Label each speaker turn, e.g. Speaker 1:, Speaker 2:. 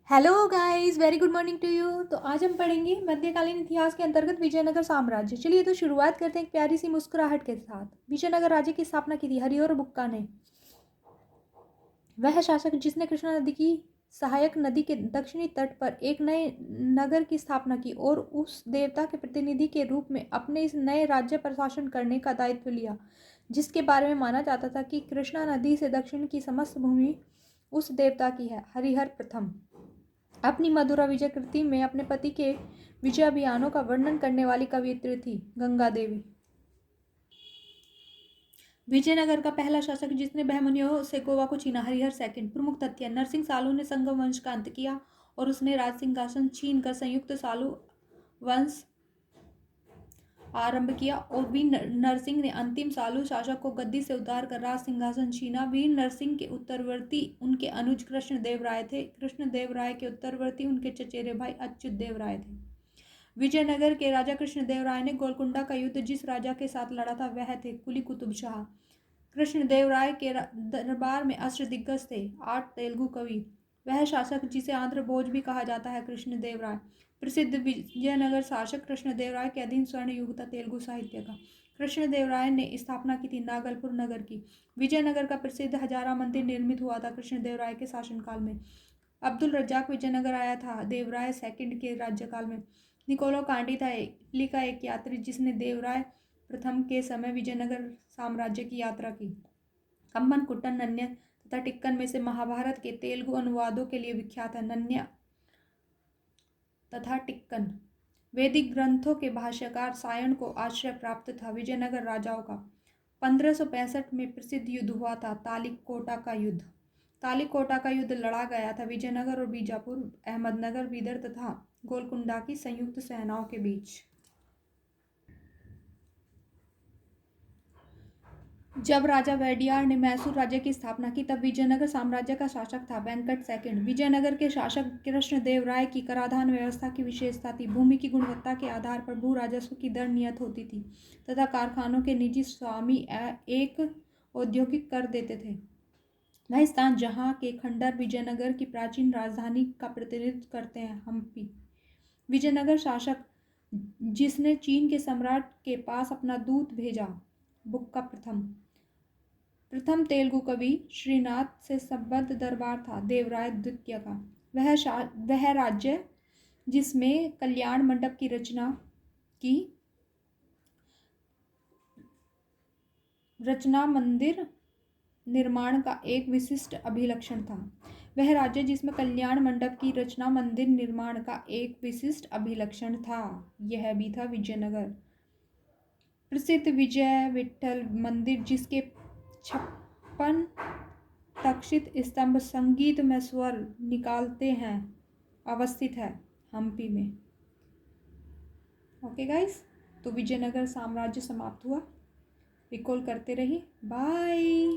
Speaker 1: Hello guys, very good morning to you. तो आज हम पढ़ेंगे मध्यकालीन इतिहास के अंतर्गत विजयनगर साम्राज्य। चलिए तो शुरुआत करते हैं एक प्यारी सी मुस्कुराहट के साथ। विजयनगर राज्य की स्थापना की थी हरिहर बुक्का ने। वह शासक जिसने कृष्णा नदी की सहायक नदी के दक्षिणी तट पर एक नए नगर की स्थापना की और उस देवता के प्रतिनिधि के रूप में अपने इस नए राज्य पर शासन करने का दायित्व लिया, जिसके बारे में माना जाता था कि कृष्णा नदी से दक्षिण की समस्त भूमि उस देवता की है। हरिहर प्रथम अपनी मधुरा विजय कृति में अपने पति के विजय अभियानों का वर्णन करने वाली कवियत्री थी गंगा देवी। विजयनगर का पहला शासक जिसने बहमनियों से गोवा को छीना, हरिहर सेकंड। प्रमुख तथ्य: नरसिंह सालू ने संगम वंश का अंत किया और उसने राज सिंहासन छीन कर संयुक्त सालू वंश आरंभ किया। और वीर नरसिंह ने अंतिम सालू शासक को गद्दी से उतार कर राज सिंहासन छीना। वीर नरसिंह के उत्तरवर्ती उनके अनुज कृष्णदेव राय थे। कृष्णदेव राय के उत्तरवर्ती उनके चचेरे भाई अच्युत देव राय थे। विजयनगर के राजा कृष्णदेव राय ने गोलकुंडा का युद्ध जिस राजा के साथ लड़ा था वह थे कुली कुतुब शाह। कृष्णदेव राय के दरबार में अष्टदिग्गज थे, 8 तेलुगु कवि। वह शासक जिसे आंध्र भोज भी कहा जाता है, कृष्णदेव राय। प्रसिद्ध विजयनगर शासक कृष्णदेव राय के अधीन स्वर्ण युग था तेलुगु साहित्य का। कृष्णदेव राय ने स्थापना की थी नागलपुर नगर की। विजयनगर का प्रसिद्ध हजारा मंदिर निर्मित हुआ था कृष्णदेव राय के शासनकाल में। अब्दुल रज्जाक विजयनगर आया था देवराय सेकंड के राज्यकाल में। निकोलो कांडी था इटली का एक यात्री जिसने देवराय प्रथम के समय विजयनगर साम्राज्य की यात्रा की। अम्मन कुट्टन नन्य तथा टिक्कन में से महाभारत के तेलुगु अनुवादों के लिए विख्यात है। नन्य तथा टिक्कन वैदिक ग्रंथों के भाष्यकार सायण को आश्रय प्राप्त था। विजयनगर राजाओं का 1565 में प्रसिद्ध युद्ध हुआ था, तालिकोटा का युद्ध। तालिकोटा का युद्ध लड़ा गया था विजयनगर और बीजापुर, अहमदनगर, बीदर तथा गोलकुंडा की संयुक्त सेनाओं के बीच। जब राजा वैडियार ने मैसूर राज्य की स्थापना की तब विजयनगर साम्राज्य का शासक था वेंकट सेकंड। विजयनगर के शासक कृष्णदेव राय की कराधान व्यवस्था की विशेषता थी। भूमि की गुणवत्ता के आधार पर भू राजस्व की दर नियत होती थी तथा कारखानों के निजी स्वामी एक औद्योगिक कर देते थे। वह स्थान जहाँ के खंडर विजयनगर की प्राचीन राजधानी का प्रतिनिधित्व करते हैं, हम्पी। विजयनगर शासक जिसने चीन के सम्राट के पास अपना दूत भेजा, बुक्का प्रथम तेलुगु कवि। श्रीनाथ से संबद्ध दरबार था देवराय द्वितीय का। वह राज्य जिसमें कल्याण मंडप की रचना मंदिर निर्माण का एक विशिष्ट अभिलक्षण था। वह राज्य जिसमें कल्याण मंडप की रचना मंदिर निर्माण का एक विशिष्ट अभिलक्षण था, यह भी था विजयनगर। प्रसिद्ध विजय विठ्ठल मंदिर जिसके 56 तक्षित स्तंभ संगीत में स्वर निकालते हैं अवस्थित है हम्पी में। ओके गाइस, तो विजयनगर साम्राज्य समाप्त हुआ। रिकॉल करते रहिए। बाय।